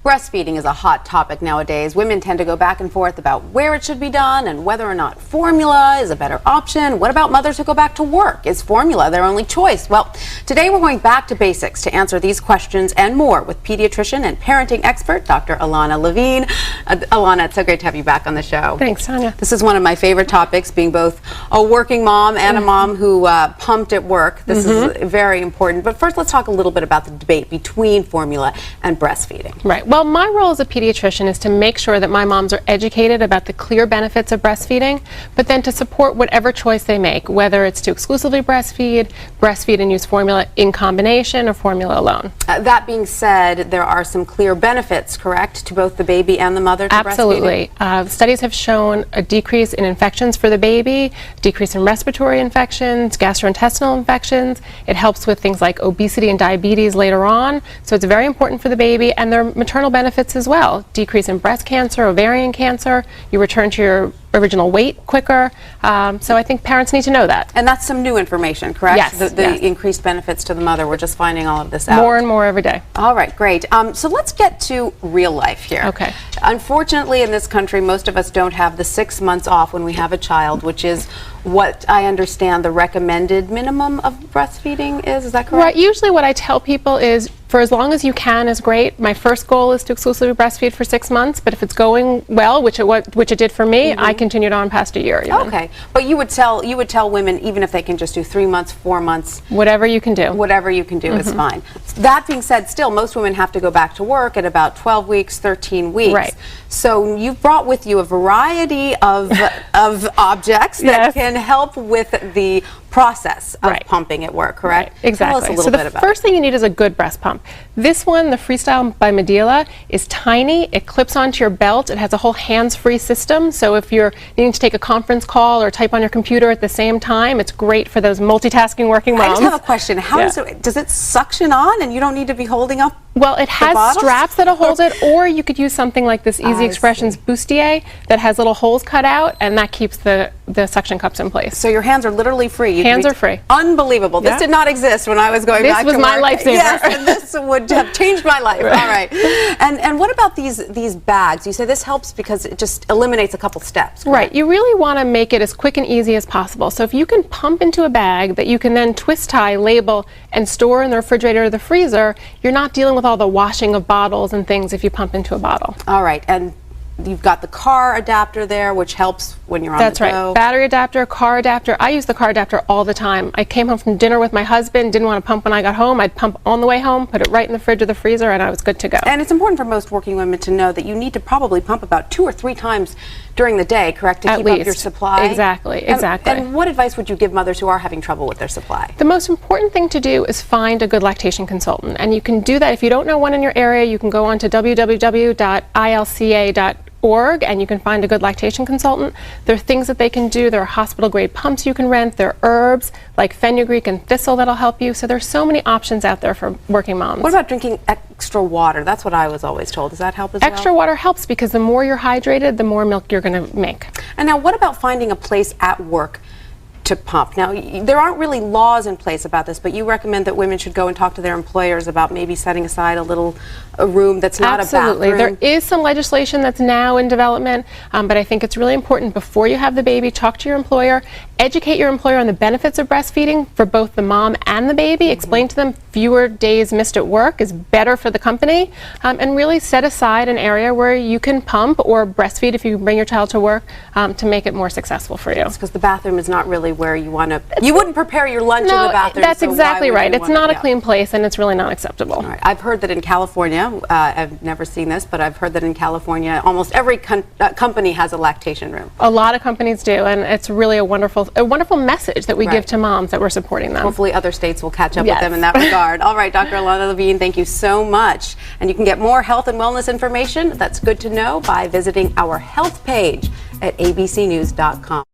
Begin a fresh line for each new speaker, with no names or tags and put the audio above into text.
Breastfeeding is a hot topic nowadays. Women tend to go back and forth about where it should be done and whether or not formula is a better option. What about mothers who go back to work? Is formula their only choice? Well, today we're going back to basics to answer these questions and more with pediatrician and parenting expert, Dr. Alanna Levine. Alanna, it's so great to have you back on the show.
Thanks, Tanya.
This is one of my favorite topics, being both a working mom and a mom who pumped at work. This is very important. But first, let's talk a little bit about the debate between formula and breastfeeding.
Right. Well, my role as a pediatrician is to make sure that my moms are educated about the clear benefits of breastfeeding, but then to support whatever choice they make, whether it's to exclusively breastfeed and use formula in combination, or formula alone.
That being said, there are some clear benefits, correct, to both the baby and the mother to
Absolutely. Studies have shown a decrease in infections for the baby, decrease in respiratory infections, gastrointestinal infections. It helps with things like obesity and diabetes later on, so it's very important for the baby, and there are maternal benefits as well. Decrease in breast cancer, ovarian cancer, you return to your original weight quicker, so I think parents need to know that.
And that's some new information, correct?
Yes.
The increased benefits to the mother. We're just finding all of this out.
More and more every day.
All right, great. So let's get to real life here.
Okay.
Unfortunately, in this country, most of us don't have the 6 months off when we have a child, which is what I understand the recommended minimum of breastfeeding is. Is that correct?
Right. Usually what I tell people is, for as long as you can is great. My first goal is to exclusively breastfeed for 6 months, but if it's going well, which it did for me, I continued on past a year. Even.
Okay, but you would tell women, even if they can just do 3 months, 4 months,
whatever you can do.
Whatever you can do is fine. That being said, still most women have to go back to work at about 12 weeks, 13 weeks.
Right.
So you've brought with you a variety of objects that can help with the process of pumping at work, correct?
Right. Exactly.
Tell us a little bit about it.
So the first thing you need is a good breast pump. This one, the Freestyle by Medela, is tiny. It clips onto your belt. It has a whole hands-free system. So if you're needing to take a conference call or type on your computer at the same time, it's great for those multitasking working moms.
I just have a question. How does it suction on and you don't need to be holding up?
Well, it has straps that'll hold it, or you could use something like this Easy Expressions bustier that has little holes cut out, and that keeps the suction cups in place.
So your hands are literally free.
Hands are free.
Unbelievable. This did not exist when I was going back to work.
This was my lifesaver.
Yes, and this would have changed my life. All right. And what about these bags? You say this helps because it just eliminates a couple steps. Correct?
Right. You really want to make it as quick and easy as possible. So if you can pump into a bag that you can then twist tie, label, and store in the refrigerator or the freezer, you're not dealing with all the washing of bottles and things if you pump into a bottle.
All right. And you've got the car adapter there, which helps when you're on the go.
That's right. Battery adapter, car adapter. I use the car adapter all the time. I came home from dinner with my husband, didn't want to pump when I got home. I'd pump on the way home, put it right in the fridge or the freezer, and I was good to go.
And it's important for most working women to know that you need to probably pump about 2 or 3 times during the day, correct, to keep up your supply?
Exactly, exactly.
And what advice would you give mothers who are having trouble with their supply?
The most important thing to do is find a good lactation consultant. And you can do that. If you don't know one in your area, you can go on to www.ilca.org and you can find a good lactation consultant. There are things that they can do. There are hospital grade pumps you can rent. There are herbs like fenugreek and thistle that'll help you. So there's so many options out there for working moms.
What about drinking extra water? That's what I was always told. Does that help as well?
Extra water helps because the more you're hydrated, the more milk you're going to make.
And now what about finding a place at work to pump? Now, there aren't really laws in place about this, but you recommend that women should go and talk to their employers about maybe setting aside a room that's not a bathroom.
Absolutely. There is some legislation that's now in development, but I think it's really important before you have the baby, talk to your employer, educate your employer on the benefits of breastfeeding for both the mom and the baby, explain to them fewer days missed at work is better for the company, and really set aside an area where you can pump or breastfeed if you bring your child to work to make it more successful for you.
Because the bathroom is not really where you want to, you wouldn't prepare your lunch in the bathroom.
That's exactly right. It's not a clean place and it's really not acceptable.
All right. I've heard that in California, I've never seen this, but I've heard that in California almost every company has a lactation room.
A lot of companies do, and it's really a wonderful message that we give to moms that we're supporting them.
Hopefully other states will catch up with them in that regard. All right, Dr. Alanna Levine, thank you so much. And you can get more health and wellness information that's good to know by visiting our health page at abcnews.com.